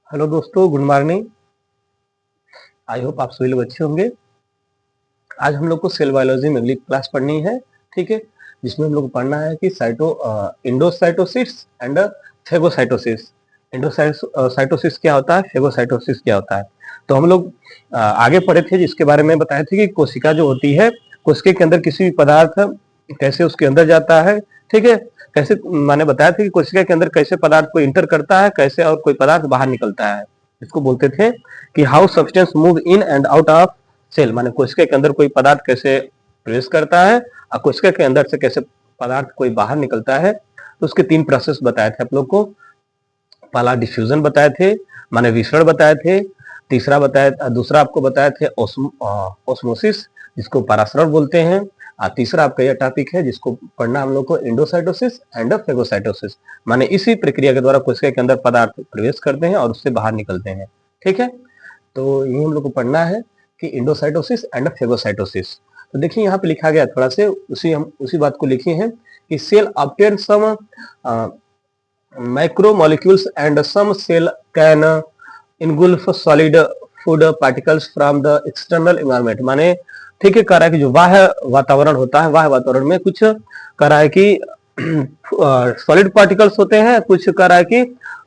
Hello दोस्तों, good morning. I hope आप सभी लोग अच्छे होंगे। आज हम लोग को सेल बायोलॉजी में अगली क्लास पढ़नी है, ठीक है, जिसमें हम लोग को पढ़ना है कि इंडोसाइटोसिस एंड फेगोसाइटोसिस। इंडोसाइटोसिस क्या होता है, फेगोसाइटोसिस क्या होता है। तो हम लोग आगे पढ़े थे, जिसके बारे में बताए थे कि कोशिका जो होती है, कोशिका के अंदर किसी भी पदार्थ कैसे उसके अंदर जाता है, ठीक है, कैसे मैंने बताया था कि कोशिका के अंदर कैसे पदार्थ को इंटर करता है, कैसे और कोई पदार्थ बाहर निकलता है। इसको बोलते थे कि how substance move in and out of cell, माने कोशिका के अंदर कोई पदार्थ कैसे प्रवेश करता है और कोशिका के अंदर से कैसे पदार्थ कोई बाहर निकलता है। तो उसके 3 प्रोसेस बताए थे आप लोग को। पहला डिफ्यूजन बताए थे, माने विसरण बताए थे। दूसरा आपको बताए थे ओस्मोसिस, जिसको परासरण बोलते हैं। और तीसरा आपका यह टॉपिक है जिसको पढ़ना हम लोग को इंडोसाइटोसिस एंड फेगोसाइटोसिस, माने इसी प्रक्रिया के द्वारा कोशिका के अंदर पदार्थ प्रवेश करते हैं और उससे बाहर निकलते हैं, ठीक है। तो ये हम लोग को पढ़ना है कि इंडोसाइटोसिस एंड फेगोसाइटोसिस। तो देखिए यहाँ पे लिखा गया, थोड़ा से उसी बात को लिखे हैं कि cell obtain some macromolecules and some cell can engulf solid food particles from the external environment, माने ठीक है, कह रहा है कि जो बाह्य वातावरण होता है, बाह्य वातावरण में कुछ कह रहा है कि सॉलिड पार्टिकल्स होते हैं, कुछ कह रहा है कि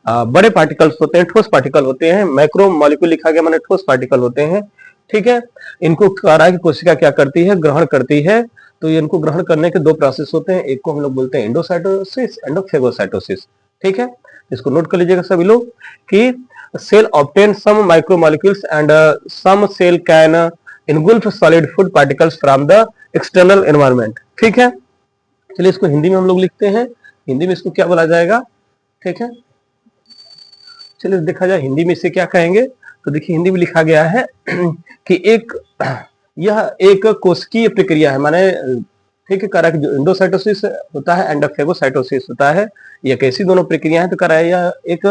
बड़े पार्टिकल्स होते हैं, ठोस पार्टिकल होते हैं। मैक्रो मॉलिक्यूल लिखा गया माने ठोस पार्टिकल होते हैं, ठीक है। इनको कह रहा है कि कोशिका क्या करती है, ग्रहण करती है। तो इनको ग्रहण करने के 2 प्रोसेस होते हैं, एक को हम लोग बोलते हैं इंडोसाइटोसिस एंड फेगोसाइटोसिस, ठीक है। इसको नोट कर लीजिएगा सभी लोग कि cell obtain some micromolecules and some cell can engulf solid food particles from the external environment, ठीक है। चलिए इसको हिंदी में हम लोग लिखते हैं, हिंदी में इसको क्या बोला जाएगा, ठीक है। चलिए देखा जाए हिंदी में इसे क्या कहेंगे। तो देखिए हिंदी में लिखा गया है कि यह एक कोशिकीय प्रक्रिया है, माने ठीक है, कह रहा है कि जो इंडोसाइटोसिस होता है एंड फेगोसाइटोसिस होता है, ये कैसी दोनों प्रक्रिया है। तो कह रहा है यह एक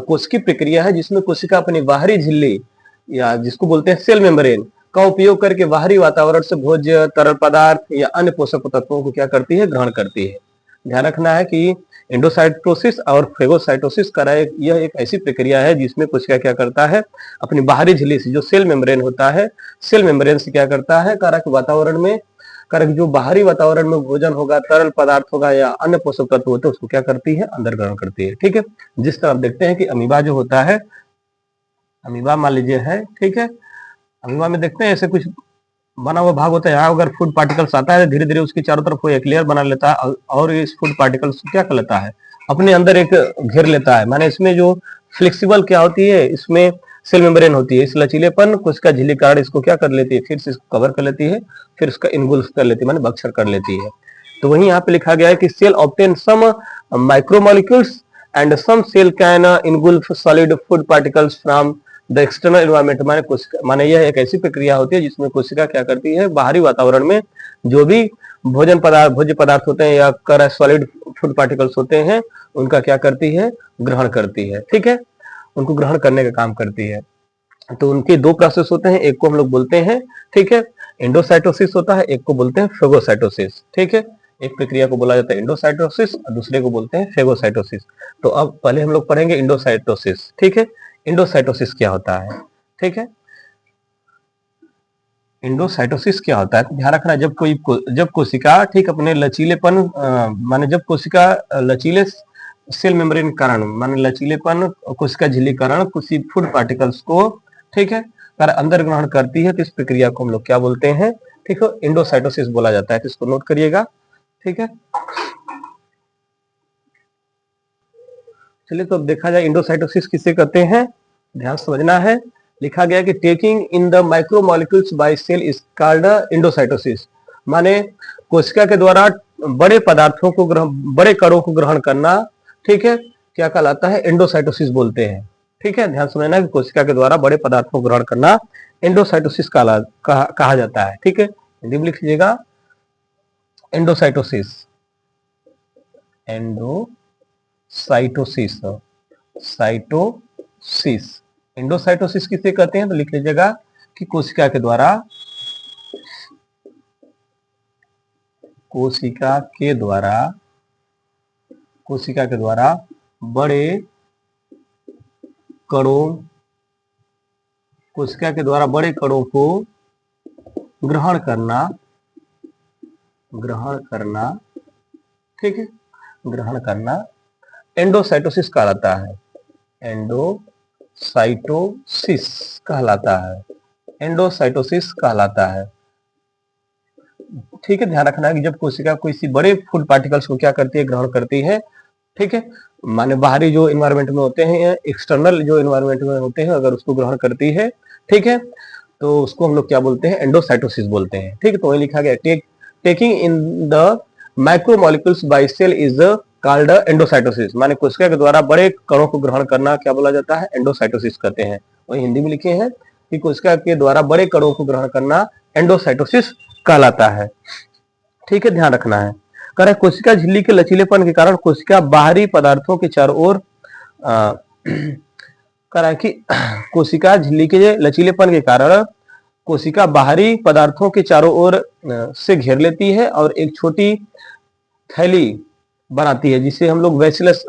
कोशिकीय प्रक्रिया है जिसमें कोशिका अपनी बाहरी झिल्ली या जिसको बोलते हैं सेल मेम्ब्रेन का उपयोग करके बाहरी वातावरण से भोज्य तरल पदार्थ या अन्य पोषक तत्वों को क्या करती है, ग्रहण करती है। ध्यान रखना है कि इंडोसाइटोसिस और फेगोसाइटोसिस का यह एक ऐसी प्रक्रिया है जिसमें कोशिका क्या करता है, अपनी बाहरी झिल्ली से जो सेल मेम्ब्रेन होता है, सेल मेम्ब्रेन से क्या करता है, कारक वातावरण में, कारक जो बाहरी वातावरण में भोजन होगा, तरल पदार्थ होगा या अन्य पोषक तत्व होते हैं, उसको क्या करती है, अंदर ग्रहण करती है, ठीक है। जिस तरह आप देखते हैं कि अमीबा जो होता है, अमीबा मान लीजिए है, ठीक है। अमीबा में देखते हैं ऐसे कुछ बना हुआ भाग होता है, यहाँ अगर फूड पार्टिकल्स आता है धीरे धीरे उसके चारों तरफ वो एक लेयर बना लेता है और इस फूड पार्टिकल्स को क्या कर लेता है, अपने अंदर एक घेर लेता है। माने इसमें जो फ्लेक्सिबल क्या होती है, इसमें सेल मेम्ब्रेन होती है, इस लचीलेपन को इसका झिल्ली कार्ड इसको क्या कर लेती है, फिर से इसको कवर कर लेती है, फिर उसका इनगुल्फ कर लेती है, माने बक्सर कर लेती है। तो वहीं यहाँ पे लिखा गया है कि cell obtain some micromolecules and some cell can engulf solid food particles from the external environment, माने यह एक ऐसी प्रक्रिया होती है जिसमें कोशिका क्या करती है, बाहरी वातावरण में जो भी भोज्य पदार्थ होते हैं या सॉलिड फूड पार्टिकल्स होते हैं, उनका क्या करती है, ग्रहण करती है, ठीक है, उनको ग्रहण करने का काम करती है। तो उनके 2 प्रोसेस होते हैं, एक को हम लोग बोलते हैं, ठीक है, इंडोसाइटोसिस होता है, एक को बोलते हैं फेगोसाइटोसिस, ठीक है। एक प्रक्रिया को बोला जाता है इंडोसाइटोसिस और दूसरे को बोलते हैं फेगोसाइटोसिस। तो अब पहले हम लोग पढ़ेंगे इंडोसाइटोसिस, ठीक है। इंडोसाइटोसिस क्या होता है, ठीक है। इंडोसाइटोसिस क्या होता है, ध्यान रखना, जब कोशिका ठीक अपने लचीलेपन माने जब कोशिका लचीले सेल मेम्ब्रेन कारण, माने लचीलेपन कोशिका झिल्ली कारण किसी फूड पार्टिकल्स को, ठीक है, पर अंदर ग्रहण करती है, तो इस प्रक्रिया को हम लोग क्या बोलते हैं, ठीक है, इंडोसाइटोसिस बोला जाता है। तो इसको नोट करिएगा, ठीक है। चलिए तो अब देखा जाए इंडोसाइटोसिस किसे कहते हैं, ध्यान समझना है। लिखा गया कि taking in the micromolecules by cell is called endocytosis, माने कोशिका के द्वारा बड़े पदार्थों को बड़े कणों को ग्रहण करना, ठीक है, क्या कहलाता है, इंडोसाइटोसिस बोलते हैं, ठीक है। ध्यान समझना कि कोशिका के द्वारा बड़े पदार्थों को ग्रहण करना इंडोसाइटोसिस कहा जाता है, ठीक है। हिंदी में लिख लीजिएगा इंडोसाइटोसिस, एंडोसाइटोसिस, साइटोसिस, इंडोसाइटोसिस किसे कहते हैं, तो लिख लीजिएगा कि कोशिका के द्वारा कोशिका के द्वारा बड़े कणों, कोशिका के द्वारा बड़े कणों को ग्रहण करना, ठीक है, ग्रहण करना एंडोसाइटोसिस कहलाता है। एंडोसाइटोसिस कहलाता है, एंडोसाइटोसिस कहलाता है। ठीक है, ध्यान रखना है कि जब कोशिका किसी बड़े फूड पार्टिकल्स को क्या करती है, ग्रहण करती है, ठीक है, माने बाहरी जो इन्वायरमेंट में होते हैं, एक्सटर्नल जो इन्वायरमेंट में होते हैं, अगर उसको ग्रहण करती है, ठीक है, तो उसको हम लोग क्या बोलते हैं, एंडोसाइटोसिस बोलते हैं। ठीक है, तो वही लिखा गया, taking in the micromolecules by cell is called endocytosis, माने कोशिका के द्वारा बड़े कणों को ग्रहण करना क्या बोला जाता है, एंडोसाइटोसिस कहते हैं। वही हिंदी में लिखे हैं कि कोशिका के द्वारा बड़े कणों को ग्रहण करना एंडोसाइटोसिस कहलाता है। ठीक है, ध्यान रखना है। कह रहे कोशिका झिल्ली के लचीलेपन के कारण कोशिका बाहरी पदार्थों के चारों ओर कह रहा है कि कोशिका झिल्ली के लचीलेपन के कारण कोशिका बाहरी पदार्थों के चारों ओर से घेर लेती है और एक छोटी थैली बनाती है, जिसे हम लोग वैसिलस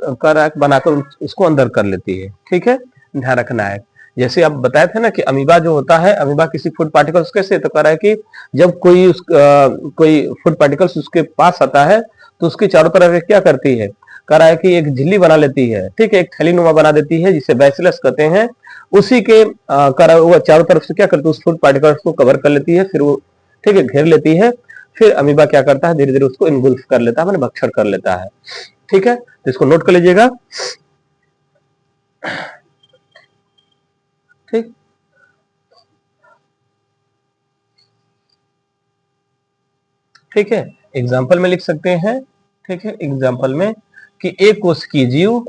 बनाकर उसको अंदर कर लेती है। ठीक है, ध्यान रखना है। जैसे आप बताए थे ना कि अमीबा जो होता है, अमीबा किसी फूड पार्टिकल्स कैसे, तो कह रहा है कि जब कोई फूड पार्टिकल्स उसके पास आता है तो उसके चारों तरफ क्या करती है, कह रहा है कि एक झिल्ली बना लेती है, ठीक है, एक थैली नुमा बना देती है, जिसे बैसिलस कहते हैं। उसी के कह रहा है वो चारों तरफ से क्या करती है, उस फूड पार्टिकल्स को कवर कर लेती है, फिर वो ठीक है घेर लेती है। फिर अमीबा क्या करता है, धीरे धीरे उसको इनगुल्फ कर लेता है, मैंने भक्षण कर लेता है। ठीक है, तो इसको नोट कर लीजिएगा। ठीक, ठीक है, एग्जाम्पल में लिख सकते हैं। ठीक है, एग्जाम्पल में कि एक कोशिकीय जीव,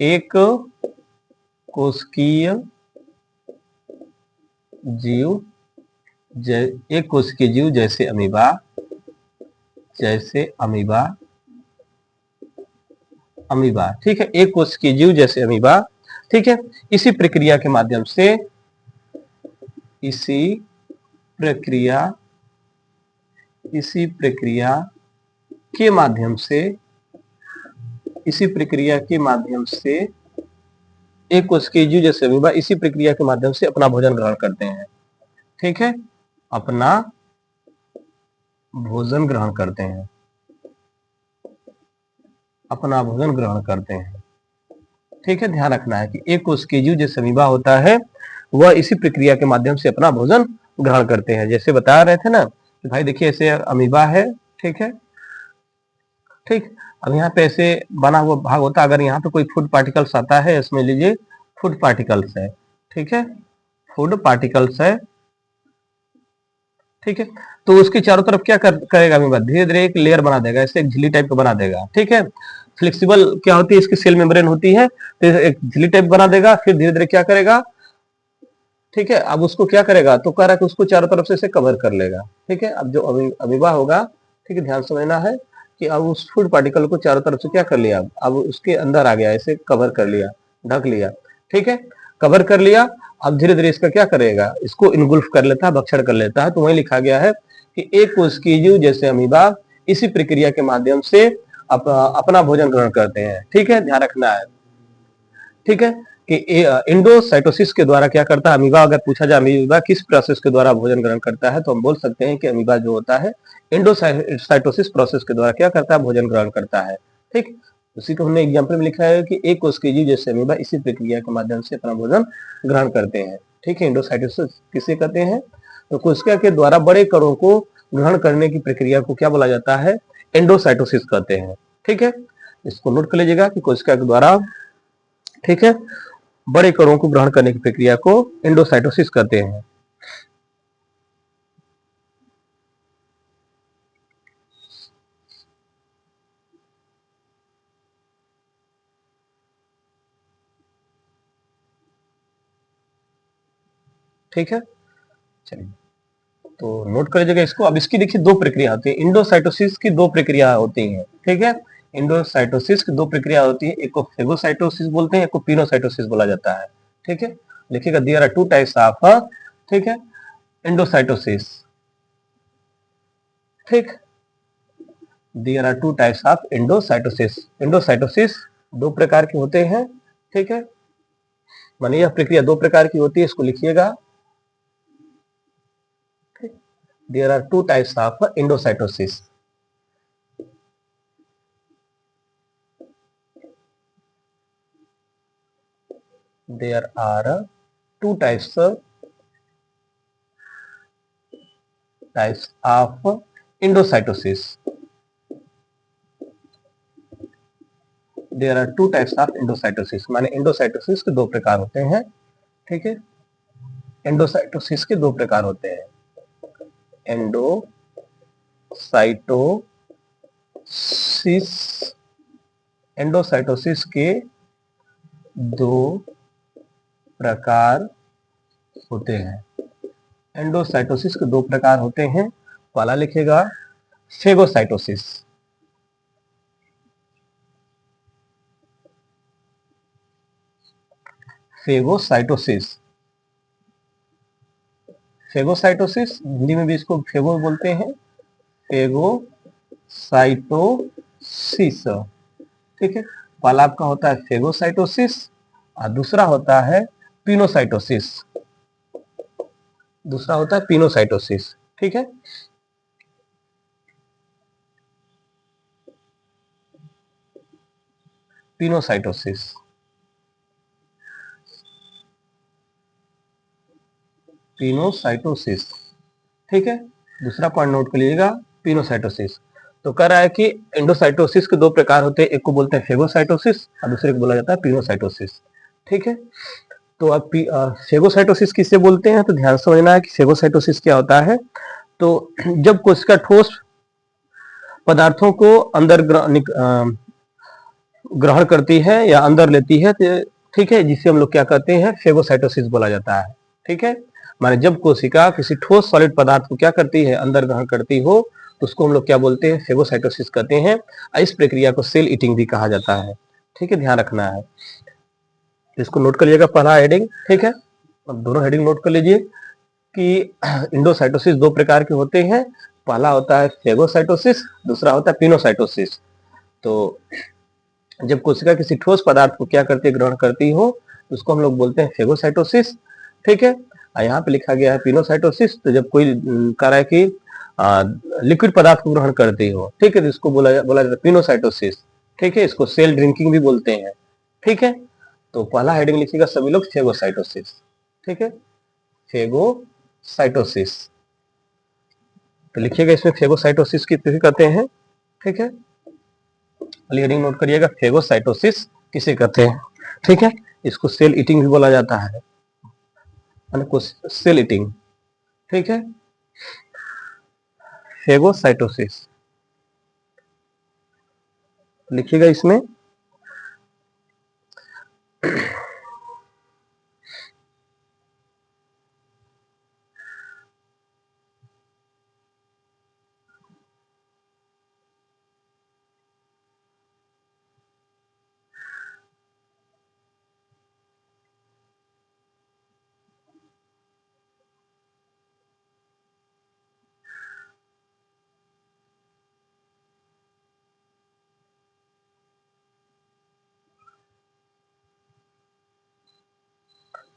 एक कोशिकीय जीव एक कोशिकीय जीव जैसे अमीबा, अमीबा, ठीक है, एक कोशिकीय जीव जैसे अमीबा, ठीक है, इसी प्रक्रिया के माध्यम से, इसी प्रक्रिया के माध्यम से, एक कोशिकीय जीव जैसे अमीबा इसी प्रक्रिया के माध्यम से अपना भोजन ग्रहण करते हैं। ठीक है, अपना भोजन ग्रहण करते हैं, अपना भोजन ग्रहण करते हैं। ठीक है, ध्यान रखना है कि एक कोशिकीय जीव जैसे अमीबा होता है, वह इसी प्रक्रिया के माध्यम से अपना भोजन ग्रहण करते हैं। जैसे बता रहे थे ना कि भाई देखिए ऐसे अमीबा है, ठीक है, ठीक, अब यहाँ पे ऐसे बना हुआ भाग होता है, अगर यहाँ पे कोई फूड पार्टिकल्स आता है, इसमें लीजिए फूड पार्टिकल्स है, ठीक है, फूड पार्टिकल्स है, ठीक है, तो उसके चारों तरफ क्या करेगा अमीबा, धीरे धीरे एक लेयर बना देगा, ऐसे एक झिल्ली टाइप का बना देगा। ठीक है, फ्लेक्सिबल क्या होती है, इसकी सेल मेम्ब्रेन होती है, तो एक झिल्ली टाइप बना देगा, फिर धीरे धीरे क्या करेगा, ठीक है, अब उसको क्या करेगा, तो कह रहा है कि उसको चारों तरफ से इसे कवर कर लेगा। ठीक है, अब जो अमीबा होगा, ठीक है, ध्यान समझना है कि अब उस फूड पार्टिकल को चारों तरफ से क्या कर लिया, अब उसके अंदर आ गया, इसे कवर कर लिया, ढक लिया। ठीक है, कवर कर लिया, अब धीरे धीरे इसका क्या करेगा, इसको इनगुल्फ कर लेता है, भक्षण कर लेता है। तो वही लिखा गया है कि एक कोशिकीय जीव जैसे अमीबा इसी प्रक्रिया के माध्यम से अपना भोजन ग्रहण करते हैं। ठीक है, ध्यान रखना है। ठीक है, कि इंडोसाइटोसिस के द्वारा क्या करता है अमीबा, अगर पूछा जाए अमीबा किस प्रोसेस के द्वारा भोजन ग्रहण करता है, तो हम बोल सकते हैं कि अमीबा जो होता है इंडोसाइटोसिस प्रोसेस के द्वारा क्या करता है, भोजन ग्रहण करता है। ठीक, उसी को हमने एग्जाम्पल में लिखा है कि एक कोशिकीय जीव जैसे अमीबा इसी प्रक्रिया के माध्यम से अपना भोजन ग्रहण करते हैं। ठीक है, इंडोसाइटोसिस किसे कहते हैं, तो कोशिका के द्वारा बड़े कणों को ग्रहण करने की प्रक्रिया को क्या बोला जाता है, एंडोसाइटोसिस कहते हैं। ठीक है, इसको नोट कर लीजिएगा कि कोशिका के द्वारा, ठीक है, बड़े कणों को ग्रहण करने की प्रक्रिया को एंडोसाइटोसिस कहते हैं। ठीक है, चलिए तो नोट कर लीजिएगा इसको। अब इसकी देखिए दो प्रक्रिया होती है, इंडोसाइटोसिस की दो प्रक्रिया होती हैं। ठीक है, इंडोसाइटोसिस की दो प्रक्रिया होती है, एक को फेगोसाइटोसिस बोलते हैं, एक को पिनोसाइटोसिस बोला जाता है। ठीक है, लिखिएगा there are two types of, ठीक है, इंडोसाइटोसिस। ठीक, there are two types of endocytosis. Endocytosis दो प्रकार के होते हैं। ठीक है, माने यह प्रक्रिया दो प्रकार की होती है, इसको लिखिएगा। There are two types of endocytosis. There are two types of endocytosis. There are two types of endocytosis, माने एंडोसाइटोसिस के दो प्रकार होते हैं। ठीक है, एंडोसाइटोसिस के दो प्रकार होते हैं। एंडोसाइटोसिस, एंडोसाइटोसिस के दो प्रकार होते हैं। एंडोसाइटोसिस के दो प्रकार होते हैं। पहला लिखेगा फेगोसाइटोसिस। फेगोसाइटोसिस, फेगोसाइटोसिस हिंदी में भी इसको फेगो बोलते हैं, फेगोसाइटोसिस। ठीक है, पहला आपका होता है फेगोसाइटोसिस और दूसरा होता है पिनोसाइटोसिस। दूसरा होता है पिनोसाइटोसिस। ठीक है, पिनोसाइटोसिस, पिनोसाइटोसिस। ठीक है, दूसरा पॉइंट नोट कर लीजिएगा, पिनोसाइटोसिस। तो कह रहा है कि एंडोसाइटोसिस के दो प्रकार होते हैं, एक को बोलते हैं फेगोसाइटोसिस और दूसरे को बोला जाता है पिनोसाइटोसिस। ठीक है, तो अब फेगोसाइटोसिस किसे बोलते हैं, तो ध्यान से समझना है कि फेगोसाइटोसिस क्या होता है। तो जब कोशिका ठोस पदार्थों को अंदर ग्रहण करती है या अंदर लेती है, तो ठीक है, जिसे हम लोग क्या कहते हैं, फेगोसाइटोसिस बोला जाता है। ठीक है, माने जब कोशिका किसी ठोस सॉलिड पदार्थ को क्या करती है, अंदर ग्रहण करती हो, तो उसको हम लोग क्या बोलते हैं, फेगोसाइटोसिस कहते हैं। इस प्रक्रिया को सेल ईटिंग भी कहा जाता है। ठीक है, ध्यान रखना है, इसको नोट कर लीजिएगा पहला हेडिंग। ठीक है, अब दोनों हेडिंग नोट कर लीजिए कि इंडोसाइटोसिस दो प्रकार के होते हैं। पहला होता है फेगोसाइटोसिस, दूसरा होता है पिनोसाइटोसिस। तो जब कोशिका किसी ठोस पदार्थ को क्या करती है, ग्रहण करती हो, तो उसको हम लोग बोलते हैं फेगोसाइटोसिस। ठीक है, यहाँ पे लिखा गया है पिनोसाइटोसिस। तो जब कोई कह रहा है कि लिक्विड पदार्थ को ग्रहण करती हो, ठीक है, तो इसको बोला जाता है पिनोसाइटोसिस। ठीक है, इसको सेल ड्रिंकिंग भी बोलते हैं। ठीक है, तो पहला हेडिंग लिखिएगा सभी लोग, फेगोसाइटोसिस। ठीक है, फेगोसाइटोसिस, तो लिखिएगा इसमें फेगोसाइटोसिस किसे कहते हैं। ठीक है, हेडिंग नोट करिएगा, फेगोसाइटोसिस किसे कहते हैं। ठीक है, इसको सेल ईटिंग भी बोला जाता है, सेल ईटिंग। ठीक है, फेगोसाइटोसिस लिखिएगा इसमें।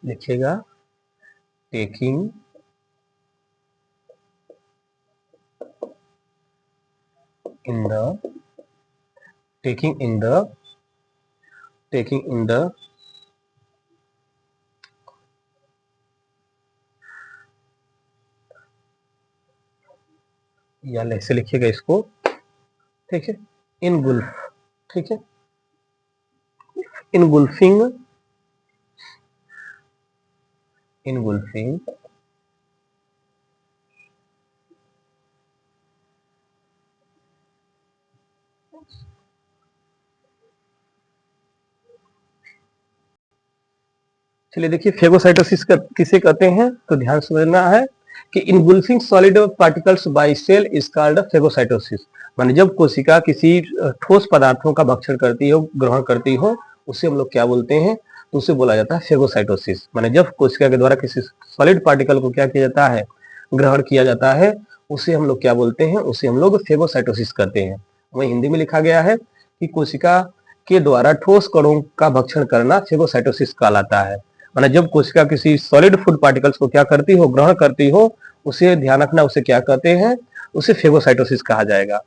लिखिएगा taking in the taking in the taking in the या ऐसे लिखिएगा इसको। ठीक है, इनगुल्फ। ठीक है, इनगुल्फिंग, इनगुल्फिंग चलिए देखिए, फेगोसाइटोसिस किसे कहते हैं, तो ध्यान समझना है कि engulfing solid particles by cell is called phagocytosis. माने जब कोशिका किसी ठोस पदार्थों का भक्षण करती हो, ग्रहण करती हो, उसे हम लोग क्या बोलते हैं, तो उसे बोला जाता है फेगोसाइटोसिस। माने जब कोशिका के द्वारा किसी सॉलिड पार्टिकल को क्या किया जाता है, ग्रहण किया जाता है, उसे हम लोग क्या बोलते हैं, उसे हम लोग फेगोसाइटोसिस कहते हैं। वही हिंदी में लिखा गया है कि कोशिका के द्वारा ठोस कणों का भक्षण करना फेगोसाइटोसिस कहलाता है। माने जब कोशिका किसी सॉलिड फूड पार्टिकल्स को क्या करती हो, ग्रहण करती हो, उसे ध्यान रखना, उसे क्या कहते हैं, उसे फेगोसाइटोसिस कहा जाएगा।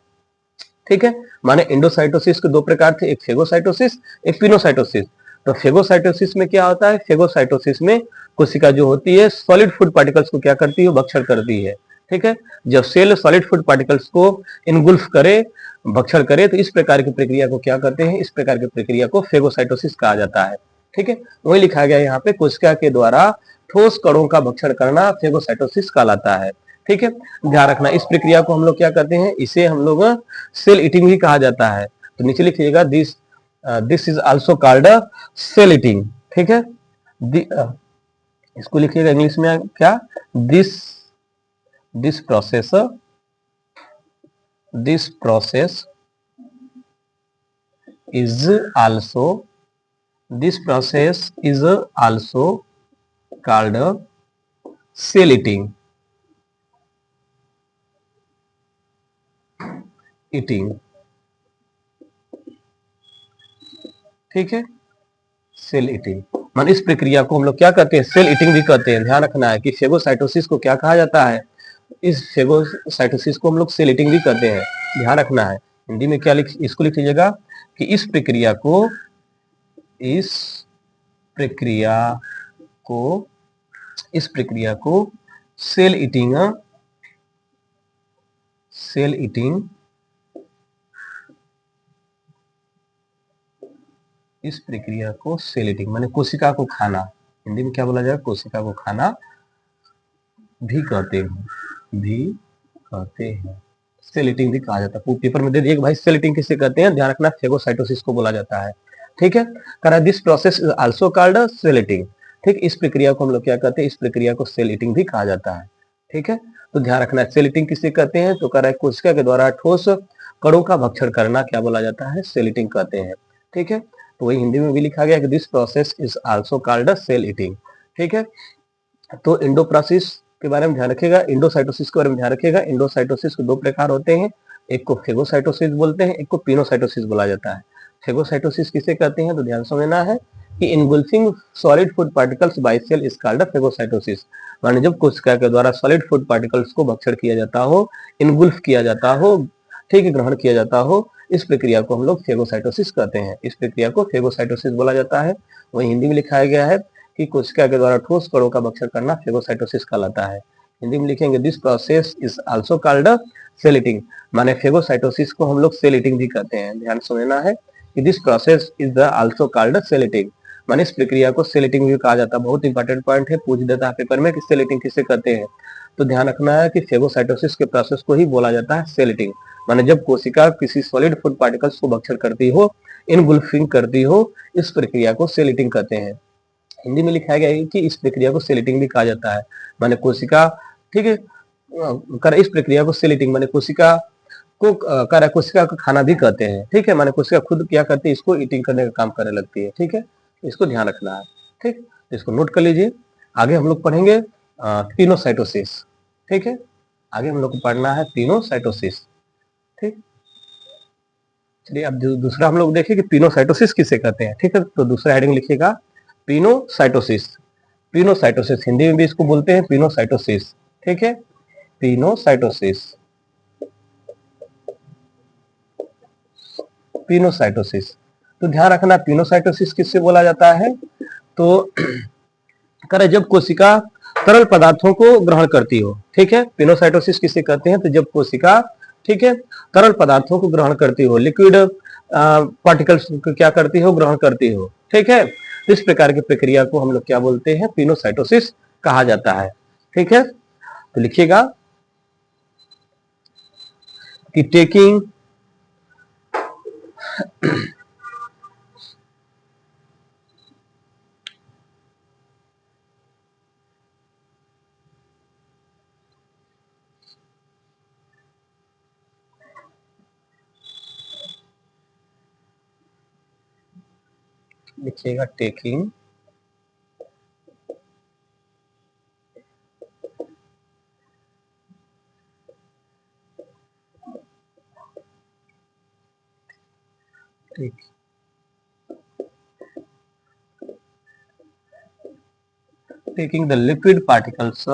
ठीक है, माने इंडोसाइटोसिस के दो प्रकार थे, एक फेगोसाइटोसिस, एक पिनोसाइटोसिस। तो फेगोसाइटोसिस में क्या होता है, फेगोसाइटोसिस में कोशिका जो होती है सॉलिड फूड पार्टिकल्स को क्या करती है, भक्षण करती है। ठीक है, जब सेल सॉलिड फूड पार्टिकल्स को इनगुल्फ करे, भक्षण करे, तो इस प्रकार की प्रक्रिया को क्या करते हैं, इस प्रकार की प्रक्रिया को फेगोसाइटोसिस कहा जाता है। ठीक है, वही लिखा गया यहाँ पे, कोशिका के द्वारा ठोस कणों का भक्षण करना फेगोसाइटोसिस कहलाता है। ठीक है, ध्यान रखना, इस प्रक्रिया को हम लोग क्या करते हैं, इसे हम लोग सेल ईटिंग भी कहा जाता है। तो नीचे लिखिएगा, this is also called cell eating. ठीक है, इसको लिखिएगा इंग्लिश में क्या, this this process this process is also this process is also called cell eating. ठीक है, सेल ईटिंग, मान इस प्रक्रिया को हम लोग क्या कहते हैं, सेल ईटिंग भी कहते हैं। ध्यान रखना है कि फेगोसाइटोसिस को क्या कहा जाता है, इस फेगोसाइटोसिस को हम लोग सेल ईटिंग भी कहते हैं। ध्यान रखना है, हिंदी में क्या इसको लिख लीजिएगा कि इस प्रक्रिया को इस प्रक्रिया को सेल ईटिंग सेल ईटिंग इस प्रक्रिया को सेल ईटिंग माने कोशिका को खाना, हिंदी में क्या बोला जाएगा, कोशिका को खाना भी कहते हैं सेल ईटिंग भी कहा जाता है। पेपर में दे दिए भाई सेल ईटिंग किसे कहते हैं, ध्यान रखना, फेगोसाइटोसिस को बोला जाता है। ठीक है, कह this process is also called cell eating. ठीक, इस प्रक्रिया को हम लोग क्या कहते हैं, इस प्रक्रिया को सेल ईटिंग भी कहा जाता है। ठीक है, तो ध्यान रखना है, सेल ईटिंग किसे कहते हैं, तो कह रहा है कोशिका के द्वारा ठोस कणों का भक्षण करना क्या बोला जाता है, सेल ईटिंग कहते हैं। ठीक है, तो वही हिंदी में भी लिखा गया कि this process is also called cell eating. ठीक है, तो इंडोप्रोसिस के बारे में ध्यान रखिएगा, इंडोसाइटोसिस के बारे में ध्यान रखिएगा। इंडोसाइटोसिस के दो प्रकार होते हैं, एक को फेगोसाइटोसिस बोलते हैं, एक को पिनोसाइटोसिस बोला जाता है। फेगोसाइटोसिस किसे कहते हैं, तो ध्यान समझना है कि engulfing solid food particles by cell is called phagocytosis. माने जब कोशिका के द्वारा सॉलिड फूड पार्टिकल्स को भक्षण किया जाता हो, इनगुल्फ किया जाता हो, ठीक है, ग्रहण किया जाता हो, इस प्रक्रिया को हम लोग फेगोसाइटोसिस कहते हैं। इस प्रक्रिया को फेगोसाइटोसिस बोला जाता है। वही हिंदी में लिखाया गया है कि कोशिका के द्वारा ठोस कणों का भक्षण करना फेगोसाइटोसिस कहलाता है। हिंदी में लिखेंगे this process is also called cell eating, माने फेगोसाइटोसिस को हम लोग सेल ईटिंग भी कहते हैं। ध्यान समझना है कि this process is the also called cell eating, माने इस प्रक्रिया को सेल ईटिंग भी कहा जाता है। बहुत इंपॉर्टेंट पॉइंट है, पूछ देता है पेपर में कि सेल ईटिंग किसे कहते हैं। तो ध्यान रखना है कि फेगोसाइटोसिस के प्रोसेस को ही बोला जाता है सेल ईटिंग, माने जब कोशिका किसी सॉलिड फूड पार्टिकल्स को भक्षण करती हो, इनगुल्फिंग करती हो, इस प्रक्रिया को सेल ईटिंग कहते हैं। हिंदी में लिखा गया है कि इस प्रक्रिया को सेल ईटिंग भी कहा जाता है, माने कोशिका, ठीक है, कर इस प्रक्रिया को सेल ईटिंग माने कोशिका को कर कोशिका का खाना भी कहते हैं। ठीक है, माने कोशिका खुद क्या करती है, इसको ईटिंग करने का काम करने लगती है। ठीक है, इसको ध्यान रखना है। ठीक, तो इसको नोट कर लीजिए। आगे हम लोग पढ़ेंगे पिनोसाइटोसिस। ठीक है, आगे हम लोग को पढ़ना है पिनोसाइटोसिस। ठीक, चलिए अब दूसरा हम लोग देखें कि पिनोसाइटोसिस किसे कहते हैं। ठीक है, तो दूसरा हेडिंग लिखिएगा पिनोसाइटोसिस। पिनोसाइटोसिस हिंदी में भी इसको बोलते हैं पिनोसाइटोसिस। ठीक है, पिनोसाइटोसिस, पिनोसाइटोसिस। तो ध्यान रखना, पिनोसाइटोसिस किससे बोला जाता है, तो करे जब कोशिका तरल पदार्थों को ग्रहण करती हो। ठीक है, पिनोसाइटोसिस किसे कहते हैं, तो जब कोशिका, ठीक है, तरल पदार्थों को ग्रहण करती हो, लिक्विड पार्टिकल्स को क्या करती हो, ग्रहण करती हो। ठीक है, इस प्रकार की प्रक्रिया को हम लोग क्या बोलते हैं, पिनोसाइटोसिस कहा जाता है। ठीक है, तो लिखिएगा कि टेकिंग लिखिएगा taking taking the liquid particles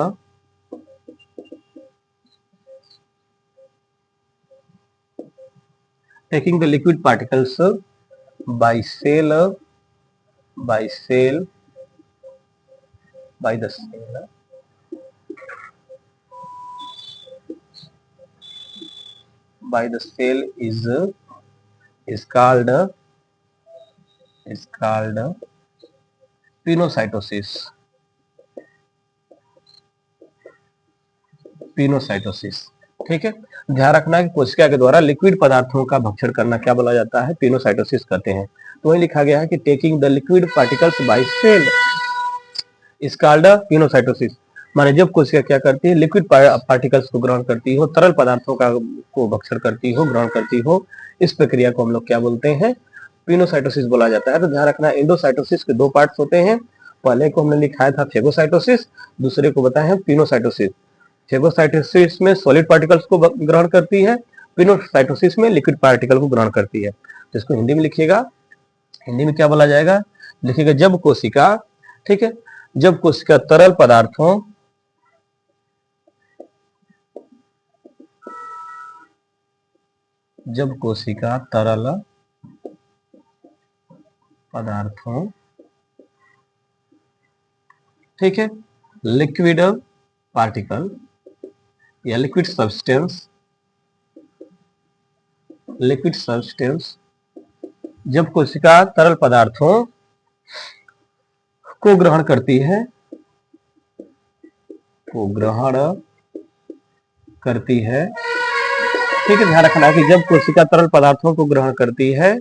by cell by cell by the cell by the cell is called pinocytosis. Pinocytosis, ठीक है। ध्यान रखना कि कोशिका के द्वारा लिक्विड पदार्थों का भक्षण करना क्या बोला जाता है, पिनोसाइटोसिस कहते हैं। तो वही लिखा गया है कि taking the liquid particles by cell is called pinocytosis. माने जब कोशिका क्या करती है, लिक्विड पार्टिकल्स को ग्रहण करती हो, तरल पदार्थों का को भक्षण करती हो, ग्रहण करती हो, इस प्रक्रिया को हम लोग क्या बोलते हैं, पिनोसाइटोसिस बोला जाता है। तो ध्यान रखना, एंडोसाइटोसिस के दो पार्ट्स होते हैं। पहले को हमने लिखाया था फेगोसाइटोसिस, दूसरे को बताया है पिनोसाइटोसिस। फेगोसाइटोसिस में सॉलिड पार्टिकल्स को ग्रहण करती है, पिनोसाइटोसिस में लिक्विड पार्टिकल को ग्रहण करती है। तो इसको हिंदी में लिखिएगा, हिंदी में क्या बोला जाएगा, लिखिएगा जब कोशिका, ठीक है, जब कोशिका तरल पदार्थों जब कोशिका तरल पदार्थों, ठीक है, लिक्विड पार्टिकल या लिक्विड सब्सटेंस जब कोशिका तरल पदार्थों को ग्रहण करती है, ठीक है। ध्यान रखना कि जब कोशिका तरल पदार्थों को ग्रहण करती है,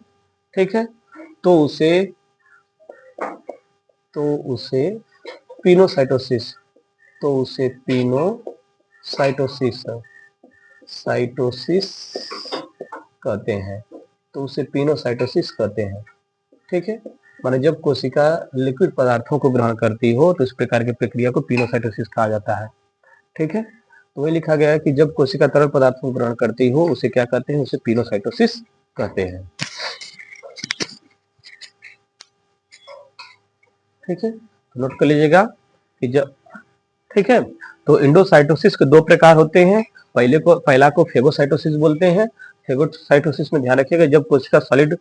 ठीक है, तो उसे पिनोसाइटोसिस कहते हैं। तो उसे पिनोसाइटोसिस कहते हैं, ठीक है। माने जब कोशिका लिक्विड पदार्थों को ग्रहण करती हो तो इस प्रकार की प्रक्रिया को पिनोसाइटोसिस कहा जाता है, ठीक है। तो वही लिखा गया है कि जब कोशिका तरल पदार्थों को ग्रहण करती हो उसे क्या कहते हैं, उसे पिनोसाइटोसिस कहते हैं, ठीक है। नोट कर लीजिएगा कि जब, ठीक है, तो इंडोसाइटोसिस के दो प्रकार होते हैं। पहला को फेगोसाइटोसिस बोलते हैं। फेगोसाइटोसिस में ध्यान रखिएगा, जब कोशिका सॉलिड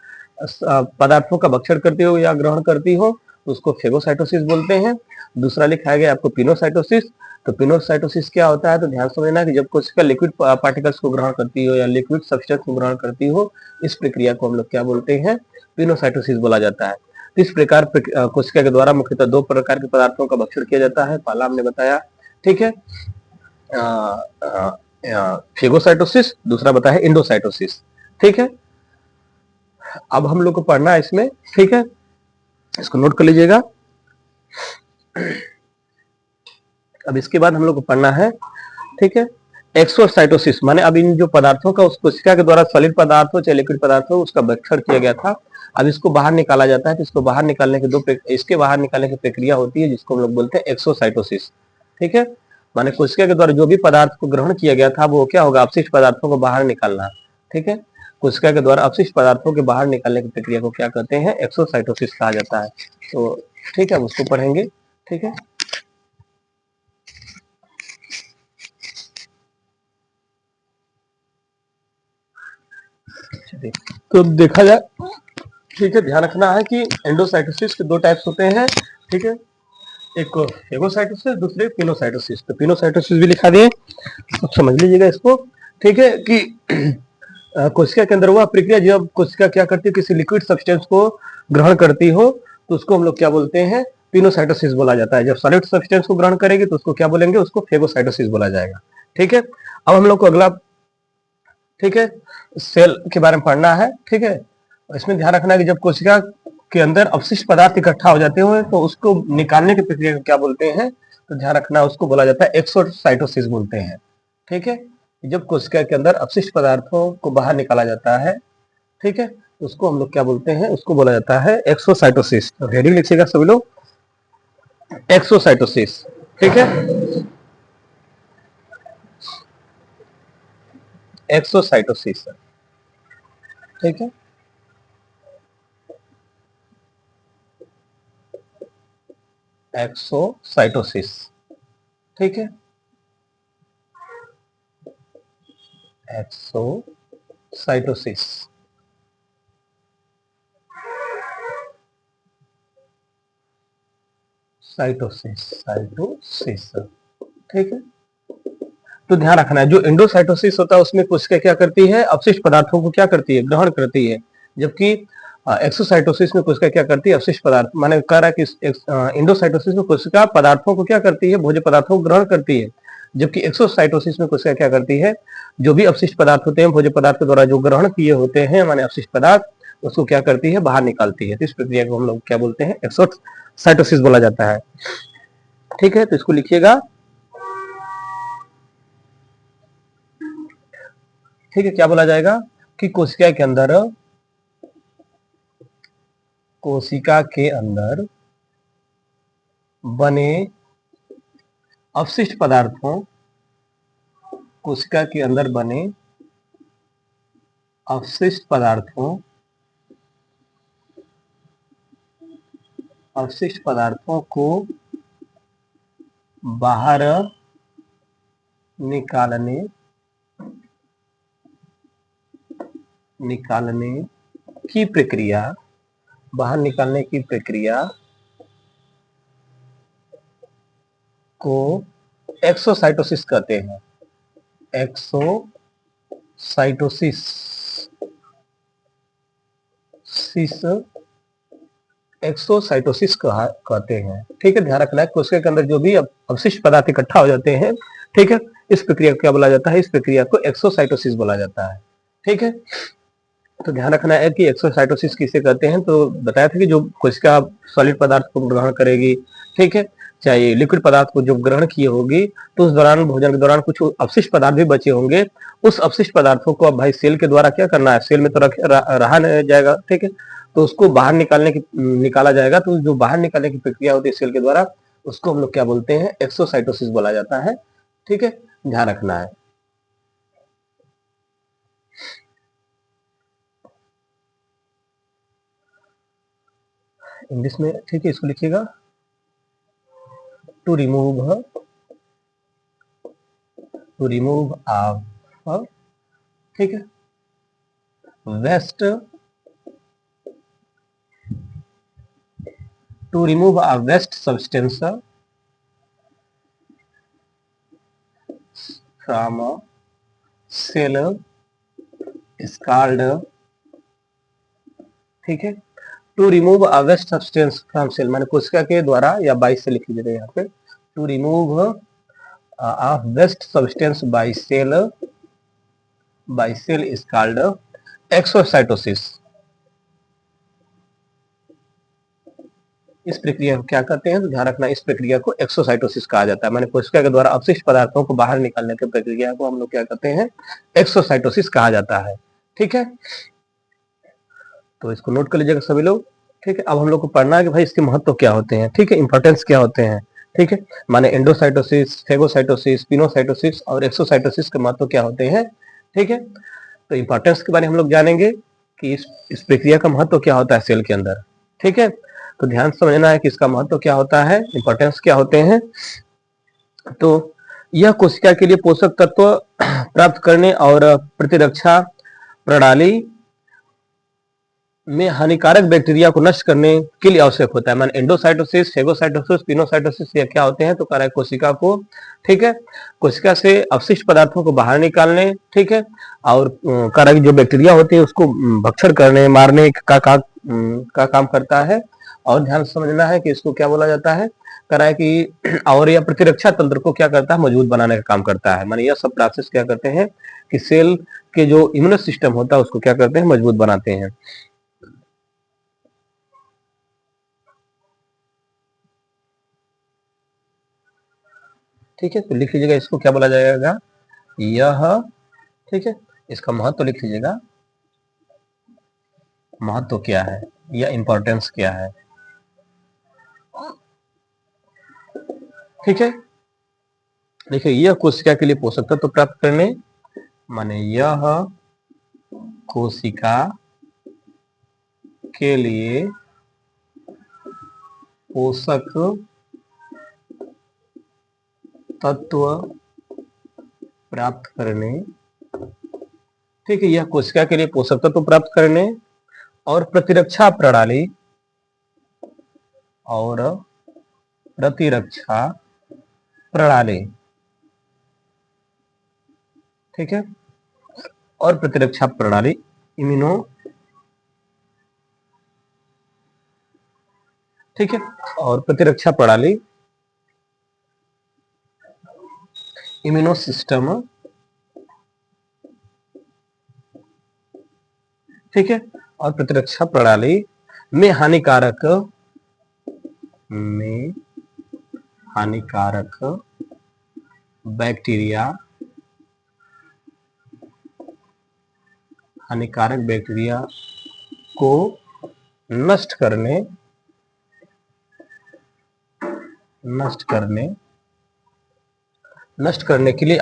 पदार्थों का भक्षण करती हो या ग्रहण करती हो तो उसको फेगोसाइटोसिस बोलते हैं। दूसरा लिखा गया आपको पिनोसाइटोसिस। तो पिनोसाइटोसिस क्या होता है, तो ध्यान समझना कि जब कोशिका लिक्विड पार्टिकल्स को ग्रहण करती हो या लिक्विड सब्सटेंस को ग्रहण करती हो, इस प्रक्रिया को हम लोग क्या बोलते हैं, पिनोसाइटोसिस बोला जाता है। इस प्रकार कोशिका के द्वारा मुख्यतः दो प्रकार के पदार्थों का भक्षण किया जाता है। पहला हमने बताया, ठीक है, फेगोसाइटोसिस, दूसरा बताया है इंडोसाइटोसिस, ठीक है। अब हम लोग को पढ़ना है इसमें, ठीक है, इसको नोट कर लीजिएगा। अब इसके बाद हम लोग को पढ़ना है, ठीक है, एक्सोसाइटोसिस। माने अब इन जो पदार्थों का उस कोशिका के द्वारा सॉलिड पदार्थ हो चाहे लिक्विड पदार्थ हो उसका भक्षण किया गया था, अब इसको बाहर निकाला जाता है। तो इसको बाहर निकालने के इसके बाहर निकालने की प्रक्रिया होती है जिसको हम लोग बोलते हैं एक्सोसाइटोसिस, ठीक है। माने कोशिका के द्वारा जो भी पदार्थ को ग्रहण किया गया था वो क्या होगा, अपशिष्ट पदार्थों को बाहर निकालना, ठीक है। कोशिका के द्वारा अपशिष्ट पदार्थों के बाहर निकालने की प्रक्रिया को क्या कहते हैं, एक्सोसाइटोसिस कहा जाता है। तो ठीक है, हम उसको पढ़ेंगे, ठीक है। तो देखा जाए, ठीक है, ध्यान रखना है कि एंडोसाइटोसिस के दो टाइप्स होते हैं, ठीक है, एक फेगोसाइटोसिस, दूसरे पिनोसाइटोसिस। तो पिनोसाइटोसिस भी लिखा दिए, अब समझ लीजिएगा इसको, ठीक है, कि कोशिका के अंदर वह प्रक्रिया जब कोशिका क्या करती है, किसी लिक्विड सब्सटेंस को ग्रहण करती हो तो उसको हम लोग क्या बोलते हैं, पिनोसाइटोसिस बोला जाता है। जब सॉलिड सब्सटेंस को ग्रहण करेगी तो उसको क्या बोलेंगे, उसको फेगोसाइटोसिस बोला जाएगा, ठीक है। अब हम लोग को अगला, ठीक है, सेल के बारे में पढ़ना है, ठीक है। इसमें ध्यान रखना है कि जब कोशिका के अंदर अवशिष्ट पदार्थ इकट्ठा हो जाते हैं तो उसको निकालने की प्रक्रिया को क्या बोलते हैं, तो ध्यान रखना उसको बोला जाता है एक्सोसाइटोसिस बोलते हैं, ठीक है। जब कोशिका के अंदर अपशिष्ट पदार्थों को बाहर निकाला जाता है, ठीक है, उसको हम लोग क्या बोलते हैं, उसको बोला जाता है एक्सोसाइटोसिस। तो हेडिंग लिखिएगा सभी लोग, एक्सोसाइटोसिस, ठीक है, एक्सोसाइटोसिस, ठीक है। एक्सोसाइटोसिस। ठीक है, एक्सोसाइटोसिस। साइटोसिस। ठीक है, तो ध्यान रखना है, जो एंडोसाइटोसिस होता है उसमें कोशिका क्या करती है, अपशिष्ट पदार्थों को क्या करती है, ग्रहण करती है। जबकि एक्सोसाइटोसिस में कोशिका क्या करती है, अपशिष्ट पदार्थ, माने कह रहा है कि एंडोसाइटोसिस में कोशिका पदार्थों को क्या करती है, भोज्य पदार्थों को ग्रहण करती है। जबकि एक्सोसाइटोसिस में कोशिका क्या करती है, जो भी अपशिष्ट पदार्थ होते हैं भोज्य पदार्थ के द्वारा जो ग्रहण किए होते हैं माने अपशिष्ट पदार्थ, उसको क्या करती है, बाहर निकालती है। तो इस प्रक्रिया को हम लोग क्या बोलते हैं, एक्सोसाइटोसिस बोला जाता है। ठीक है, तो इसको लिखिएगा। ठीक है, क्या बोला जाएगा कि कोशिका के अंदर बने अवशिष्ट पदार्थों, कोशिका के अंदर बने अवशिष्ट पदार्थों को बाहर निकालने की प्रक्रिया, बाहर निकालने की प्रक्रिया को एक्सोसाइटोसिस कहते हैं। एक्सोसाइटोसिस एक्सोसाइटोसिस कहते हैं। ठीक है, ध्यान रखना है, कोशिका के अंदर जो भी अवशिष्ट पदार्थ इकट्ठा हो जाते हैं, ठीक है, इस प्रक्रिया को क्या बोला जाता है, इस प्रक्रिया को एक्सोसाइटोसिस बोला जाता है। ठीक है, तो ध्यान रखना है कि एक्सोसाइटोसिस किसे कहते हैं, तो बताया था कि जो कोशिका सॉलिड पदार्थ को ग्रहण करेगी, ठीक है, चाहे लिक्विड पदार्थ को जो ग्रहण किए होगी, तो उस दौरान भोजन के दौरान कुछ अपशिष्ट पदार्थ भी बचे होंगे। उस अपशिष्ट पदार्थों को अब भाई सेल के द्वारा क्या करना है, सेल में तो रहा नहीं जाएगा, ठीक है, तो उसको बाहर निकाला जाएगा। तो जो बाहर निकालने की प्रक्रिया होती है सेल के द्वारा, उसको हम लोग क्या बोलते हैं, एक्सोसाइटोसिस बोला जाता है। ठीक है, ध्यान रखना है। इंग्लिश में, ठीक है, इसको लिखिएगा, टू रिमूव ऑफ, ठीक है, waste, to remove a waste substance from cell is called, ठीक है, to remove a waste substance from cell, माने कोशिका के द्वारा, या 22 से लिख लीजिए यहाँ पे, to remove a waste substance by cell is called exocytosis. इस प्रक्रिया को क्या कहते हैं, तो ध्यान रखना, इस प्रक्रिया को एक्सोसाइटोसिस कहा जाता है। माने कोशिका के द्वारा अपशिष्ट पदार्थों को बाहर निकालने की प्रक्रिया को हम लोग क्या कहते हैं, एक्सोसाइटोसिस कहा जाता है। ठीक है, तो इसको नोट कर लीजिएगा सभी लोग। ठीक है, अब हम लोग को पढ़ना है कि भाई इसके महत्व क्या होते हैं, ठीक है, इंपॉर्टेंस क्या होते हैं। ठीक है, माने एंडोसाइटोसिस, फेगोसाइटोसिस, पिनोसाइटोसिस और एक्सोसाइटोसिस के महत्व क्या होते हैं। ठीक है, तो इंपॉर्टेंस के बारे में हम लोग जानेंगे कि इस प्रक्रिया का महत्व क्या होता है सेल के अंदर। ठीक है, तो ध्यान समझना है कि इसका महत्व क्या होता है, इंपॉर्टेंस क्या होते हैं। तो यह कोशिका के लिए पोषक तत्व प्राप्त करने और प्रतिरक्षा प्रणाली में हानिकारक बैक्टीरिया को नष्ट करने के लिए आवश्यक होता है। मान एंडोसाइटोसिस, फेगोसाइटोसिस, पिनोसाइटोसिस, ये क्या होते हैं, तो कह रहा है कोशिका को, ठीक है, कोशिका से अवशिष्ट पदार्थों को बाहर निकालने, ठीक है, और कह रहा है जो बैक्टीरिया होते हैं उसको भक्षण करने, मारने का काम करता है। और ध्यान समझना है कि इसको क्या बोला जाता है, कह रहा है कि और यह प्रतिरक्षा तंत्र को क्या करता है, मजबूत बनाने का काम करता है। माने यह सब प्रोसेस क्या करते हैं कि सेल के जो इम्यून सिस्टम होता है उसको क्या करते हैं, मजबूत बनाते हैं। ठीक है, तो लिख लीजिएगा, इसको क्या बोला जाएगा, यह, ठीक है, इसका महत्व लिख लीजिएगा, महत्व क्या है या इंपॉर्टेंस क्या है। ठीक है, देखिए, यह कोशिका के लिए पोषक तत्व प्राप्त करने, माने यह कोशिका के लिए पोषक तत्व प्राप्त करने, ठीक है, यह कोशिका के लिए पोषक तत्व प्राप्त करने और प्रतिरक्षा प्रणाली और प्रतिरक्षा प्रणाली, ठीक है, और प्रतिरक्षा प्रणाली इम्यूनो, ठीक है, और प्रतिरक्षा प्रणाली इम्यूनो सिस्टम, ठीक है, और प्रतिरक्षा प्रणाली में हानिकारक बैक्टीरिया को नष्ट करने के लिए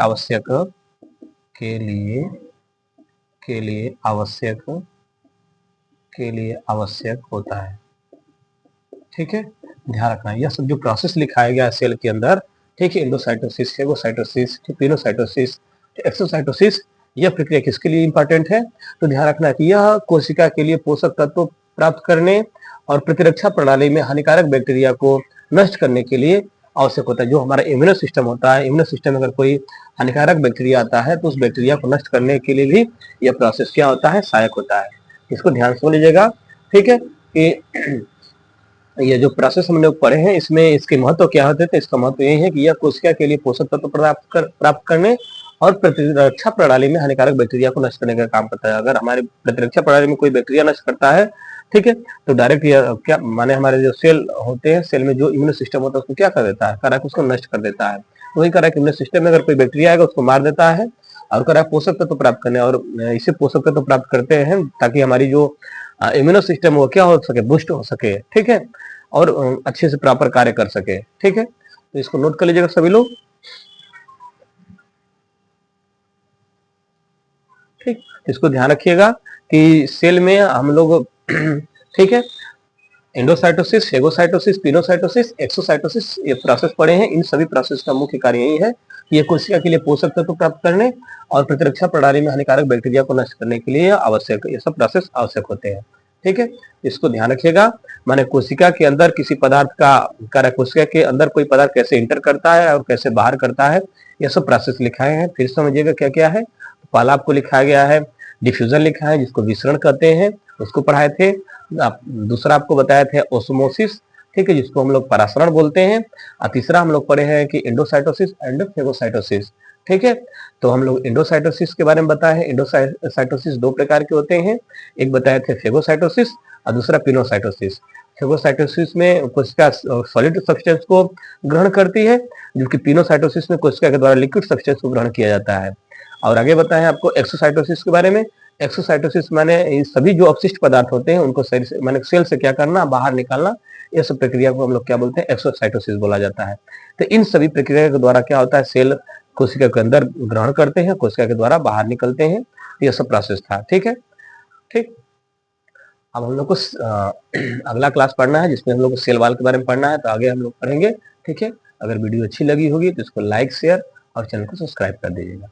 आवश्यक होता है, ठीक है। ध्यान रखना यह सब जो प्रोसेस लिखाया गया है सेल के अंदर, ठीक है, एंडोसाइटोसिस, फेगोसाइटोसिस, पिनोसाइटोसिस, एक्सोसाइटोसिस, यह प्रक्रिया किसके लिए इंपॉर्टेंट है? तो ध्यान रखना कि यह कोशिका के लिए पोषक तत्व प्राप्त करने और प्रतिरक्षा प्रणाली में हानिकारक बैक्टीरिया को नष्ट करने के लिए आवश्यक होता है। जो हमारा इम्यूनो सिस्टम होता है, इम्यूनो सिस्टम में अगर कोई हानिकारक बैक्टीरिया आता है तो उस बैक्टीरिया को नष्ट करने के लिए भी यह प्रोसेस क्या होता है? सहायक होता है। इसको ध्यान से लीजिएगा, ठीक है, कि ये जो प्रोसेस हम लोग पढ़े हैं इसमें इसके महत्व क्या होते हैं? तो इसका महत्व यही है कि यह कोशिका के लिए पोषक तत्व प्राप्त करने और प्रतिरक्षा प्रणाली में हानिकारक बैक्टीरिया को नष्ट करने का काम करता है। अगर हमारे प्रतिरक्षा प्रणाली में कोई बैक्टीरिया नष्ट करता है, ठीक है, तो डायरेक्ट क्या माने हमारे जो सेल होते हैं, सेल में जो इम्यूनो सिस्टम होता है उसको क्या कर देता है? करा उसको नष्ट कर देता है। वही करा इम्यूनो सिस्टम में अगर कोई बैक्टीरिया आएगा उसको मार देता है और करा पोषक तत्व प्राप्त करने, और इसे पोषक तत्व प्राप्त करते हैं ताकि हमारी जो इम्यूनो सिस्टम वो क्या हो सके? बूस्ट हो सके, ठीक है, और अच्छे से प्रॉपर कार्य कर सके, ठीक है। तो इसको नोट कर लीजिएगा सभी लोग, ठीक। इसको ध्यान रखिएगा कि सेल में हम लोग ठीक है, एंडोसाइटोसिस, फेगोसाइटोसिस, पिनोसाइटोसिस, एक्सोसाइटोसिस, ये प्रोसेस पढ़े हैं। इन सभी प्रोसेस का मुख्य कार्य यही है कि ये कोशिका के लिए पोषक तत्व प्राप्त करने और प्रतिरक्षा प्रणाली में हानिकारक बैक्टीरिया को नष्ट करने के लिए आवश्यक, ये सब प्रोसेस आवश्यक होते हैं, ठीक है। इसको ध्यान रखिएगा। माने कोशिका के अंदर किसी पदार्थ का कार्य, कोशिका के अंदर कोई पदार्थ कैसे इंटर करता है और कैसे बाहर करता है, ये सब प्रोसेस लिखाए हैं। फिर समझिएगा क्या क्या है। पहला आपको लिखाया गया है डिफ्यूजन लिखा है, जिसको विसरण कहते हैं, उसको पढ़ाए थे। दूसरा आपको बताया थे ओस्मोसिस, ठीक है, जिसको हम लोग परासरण बोलते हैं। और तीसरा हम लोग पढ़े हैं कि एंडोसाइटोसिस एंड फेगोसाइटोसिस, ठीक है। तो हम लोग एंडोसाइटोसिस के बारे में बताए हैं। एंडोसाइटोसिस दो प्रकार के होते हैं, एक बताए थे फेगोसाइटोसिस और दूसरा पिनोसाइटोसिस। फेगोसाइटोसिस में कोशिका सॉलिड सब्सटेंस को ग्रहण करती है, जबकि पिनोसाइटोसिस में कोशिका के द्वारा लिक्विड सब्सटेंस को ग्रहण किया जाता है। और आगे बताएं आपको एक्सोसाइटोसिस के बारे में। एक्सोसाइटोसिस माने सभी जो अपशिष्ट पदार्थ होते हैं उनको शरीर से माने सेल से क्या करना? बाहर निकालना। यह सब प्रक्रिया को हम लोग क्या बोलते हैं? एक्सोसाइटोसिस बोला जाता है। तो इन सभी प्रक्रिया के द्वारा क्या होता है? सेल कोशिका के अंदर ग्रहण करते हैं, कोशिका के द्वारा बाहर निकलते हैं। यह सब प्रोसेस था, ठीक है, ठीक। अब हम लोग को अगला क्लास पढ़ना है जिसमें हम लोग को सेल वॉल के बारे में पढ़ना है, तो आगे हम लोग पढ़ेंगे, ठीक है। अगर वीडियो अच्छी लगी होगी तो इसको लाइक, शेयर और चैनल को सब्सक्राइब कर दीजिएगा।